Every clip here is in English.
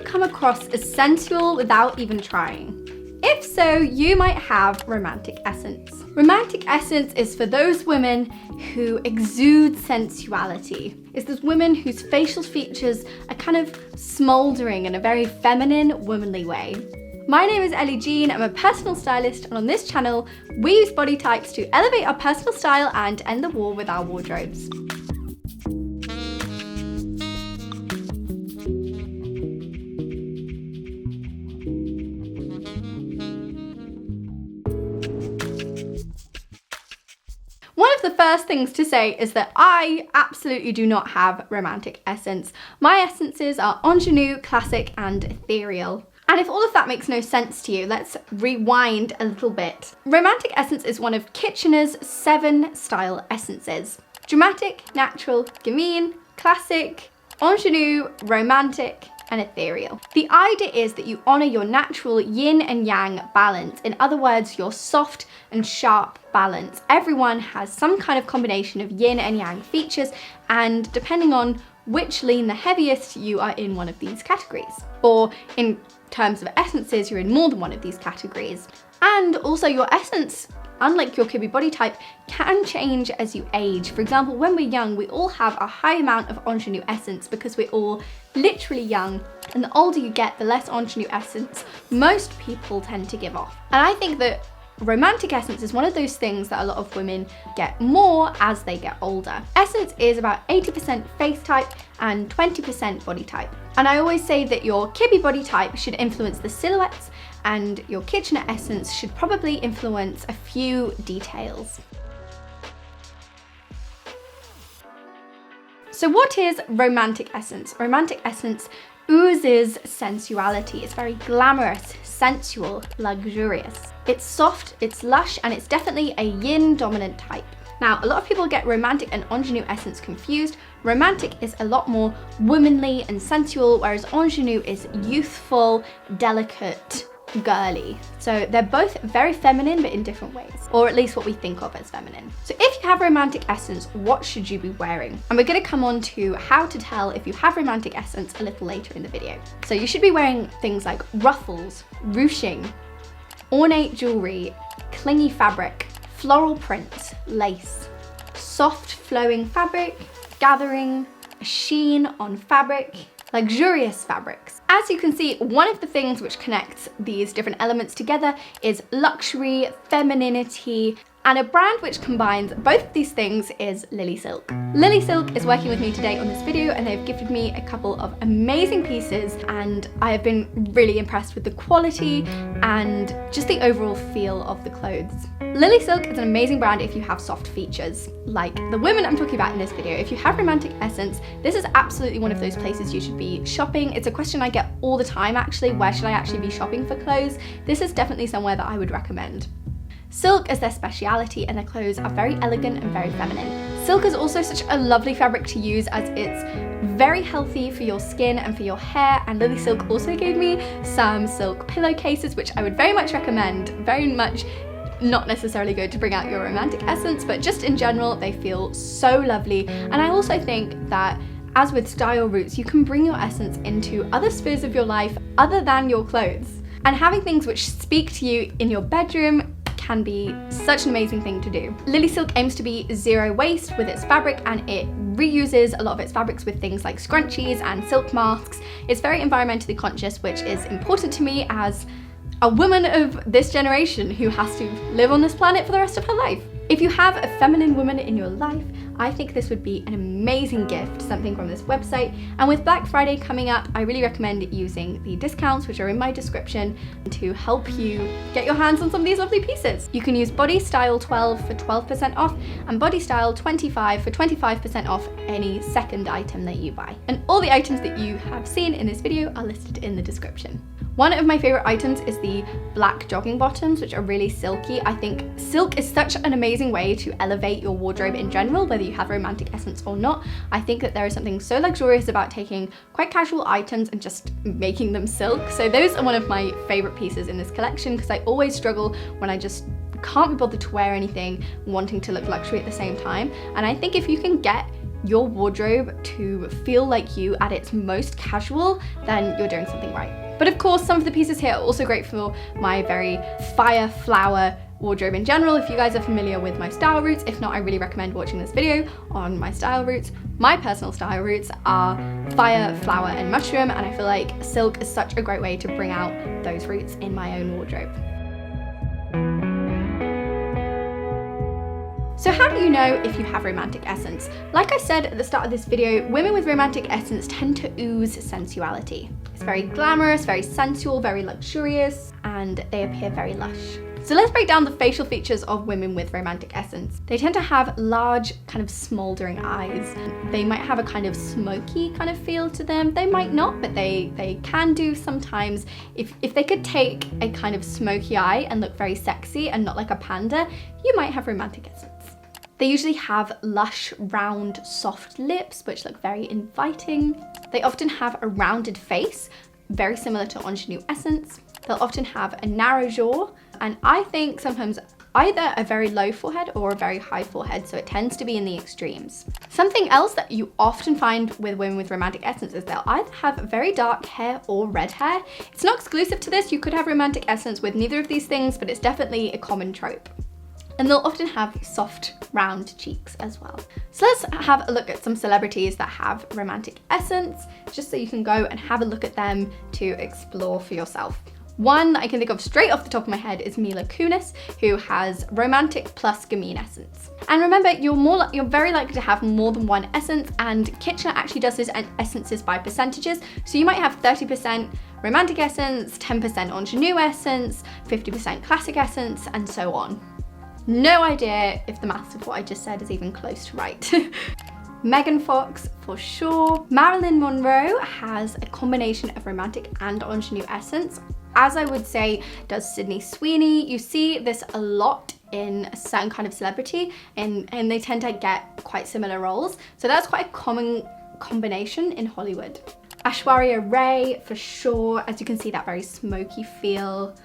come across as sensual without even trying? If so, you might have romantic essence. Romantic essence is for those women who exude sensuality. It's those women whose facial features are kind of smouldering in a very feminine, womanly way. My name is Ellie-Jean, I'm a personal stylist, and on this channel, we use body types to elevate our personal style and end the war with our wardrobes. One of the first things to say is that I absolutely do not have romantic essence. My essences are ingenue, classic, and ethereal. And if all of that makes no sense to you, let's rewind a little bit. Romantic essence is one of Kitchener's 7 style essences. Dramatic, natural, genuine, classic, ingenue, romantic, and ethereal. The idea is that you honor your natural yin and yang balance. In other words, your soft and sharp balance. Everyone has some kind of combination of yin and yang features, and depending on which lean the heaviest, you are in one of these categories. Or in terms of essences, you're in more than one of these categories. And also your essence, unlike your kibby body type, can change as you age. For example, when we're young, we all have a high amount of ingenue essence because we're all literally young, and the older you get, the less ingenue essence most people tend to give off. And I think that romantic essence is one of those things that a lot of women get more as they get older. Essence is about 80% face type and 20% body type. And I always say that your kibby body type should influence the silhouettes, and your Kitchener essence should probably influence a few details. So what is romantic essence? Romantic essence oozes sensuality. It's very glamorous, sensual, luxurious. It's soft, it's lush, and it's definitely a yin dominant type. Now, a lot of people get romantic and ingenue essence confused. Romantic is a lot more womanly and sensual, whereas ingenue is youthful, delicate, girly. So they're both very feminine, but in different ways, or at least what we think of as feminine. So if you have romantic essence, what should you be wearing? And we're going to come on to how to tell if you have romantic essence a little later in the video. So you should be wearing things like ruffles, ruching, ornate jewelry, clingy fabric, floral prints, lace, soft flowing fabric, gathering, a sheen on fabric, luxurious fabrics. As you can see, one of the things which connects these different elements together is luxury, femininity, and a brand which combines both of these things is Lily Silk. Lily Silk is working with me today on this video, and they've gifted me a couple of amazing pieces, and I have been really impressed with the quality and just the overall feel of the clothes. Lily Silk is an amazing brand if you have soft features, like the women I'm talking about in this video. If you have romantic essence, this is absolutely one of those places you should be shopping. It's a question I get all the time actually, where should I actually be shopping for clothes? This is definitely somewhere that I would recommend. Silk is their speciality, and their clothes are very elegant and very feminine. Silk is also such a lovely fabric to use as it's very healthy for your skin and for your hair, and Lily Silk also gave me some silk pillowcases, which I would very much recommend. Very much not necessarily good to bring out your romantic essence, but just in general, they feel so lovely. And I also think that as with style roots, you can bring your essence into other spheres of your life other than your clothes. And having things which speak to you in your bedroom can be such an amazing thing to do. Lily Silk aims to be zero waste with its fabric, and it reuses a lot of its fabrics with things like scrunchies and silk masks. It's very environmentally conscious, which is important to me as a woman of this generation who has to live on this planet for the rest of her life. If you have a feminine woman in your life, I think this would be an amazing gift, something from this website. And with Black Friday coming up, I really recommend using the discounts which are in my description to help you get your hands on some of these lovely pieces. You can use Body Style 12 for 12% off and Body Style 25 for 25% off any second item that you buy. And all the items that you have seen in this video are listed in the description. One of my favorite items is the black jogging bottoms, which are really silky. I think silk is such an amazing way to elevate your wardrobe in general, whether you have romantic essence or not. I think that there is something so luxurious about taking quite casual items and just making them silk. So those are one of my favorite pieces in this collection, because I always struggle when I just can't be bothered to wear anything wanting to look luxury at the same time. And I think if you can get your wardrobe to feel like you at its most casual, then you're doing something right. But of course, some of the pieces here are also great for my very fire flower wardrobe in general. If you guys are familiar with my style routes, if not, I really recommend watching this video on my style routes. My personal style routes are fire, flower, and mushroom, and I feel like silk is such a great way to bring out those roots in my own wardrobe. So how do you know if you have romantic essence? Like I said at the start of this video, women with romantic essence tend to ooze sensuality. It's very glamorous, very sensual, very luxurious, and they appear very lush. So let's break down the facial features of women with romantic essence. They tend to have large, kind of smoldering eyes. They might have a kind of smoky kind of feel to them. They might not, but they can do sometimes. If they could take a kind of smoky eye and look very sexy and not like a panda, you might have romantic essence. They usually have lush, round, soft lips, which look very inviting. They often have a rounded face, very similar to ingenue essence. They'll often have a narrow jaw, and I think sometimes either a very low forehead or a very high forehead, so it tends to be in the extremes. Something else that you often find with women with romantic essence is they'll either have very dark hair or red hair. It's not exclusive to this, you could have romantic essence with neither of these things, but it's definitely a common trope. And they'll often have soft, round cheeks as well. So let's have a look at some celebrities that have romantic essence, just so you can go and have a look at them to explore for yourself. One that I can think of straight off the top of my head is Mila Kunis, who has romantic plus gamine essence. And remember, you're very likely to have more than one essence, and Kitchener actually does his essences by percentages. So you might have 30% romantic essence, 10% ingenue essence, 50% classic essence, and so on. No idea if the maths of what I just said is even close to right. Megan Fox, for sure. Marilyn Monroe has a combination of romantic and ingenue essence, as I would say does Sydney Sweeney. You see this a lot in a certain kind of celebrity, and they tend to get quite similar roles. So that's quite a common combination in Hollywood. Aishwarya Rai, for sure, as you can see, that very smoky feel.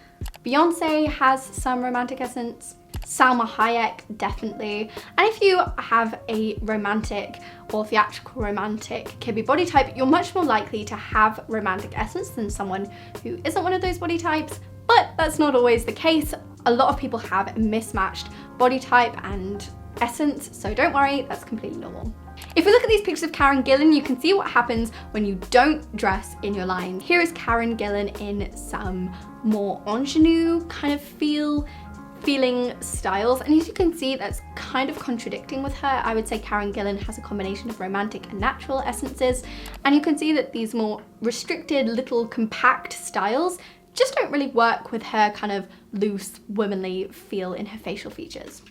Beyonce has some romantic essence. Salma Hayek, definitely. And if you have a romantic or theatrical romantic kibbe body type, you're much more likely to have romantic essence than someone who isn't one of those body types, but that's not always the case. A lot of people have a mismatched body type and essence, so don't worry, that's completely normal. If we look at these pictures of Karen Gillan, you can see what happens when you don't dress in your line. Here is Karen Gillan in some more ingenue kind of feeling styles, and as you can see, that's kind of contradicting with her. I would say Karen Gillan has a combination of romantic and natural essences, and you can see that these more restricted, little compact styles just don't really work with her kind of loose, womanly feel in her facial features.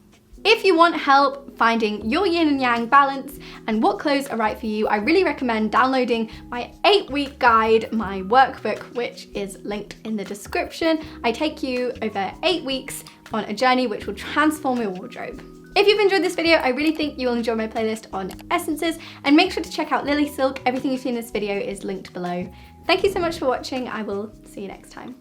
If you want help finding your yin and yang balance and what clothes are right for you, I really recommend downloading my 8-week guide, my workbook, which is linked in the description. I take you over 8 weeks on a journey which will transform your wardrobe. If you've enjoyed this video, I really think you'll enjoy my playlist on essences, and make sure to check out Lily Silk. Everything you see in this video is linked below. Thank you so much for watching. I will see you next time.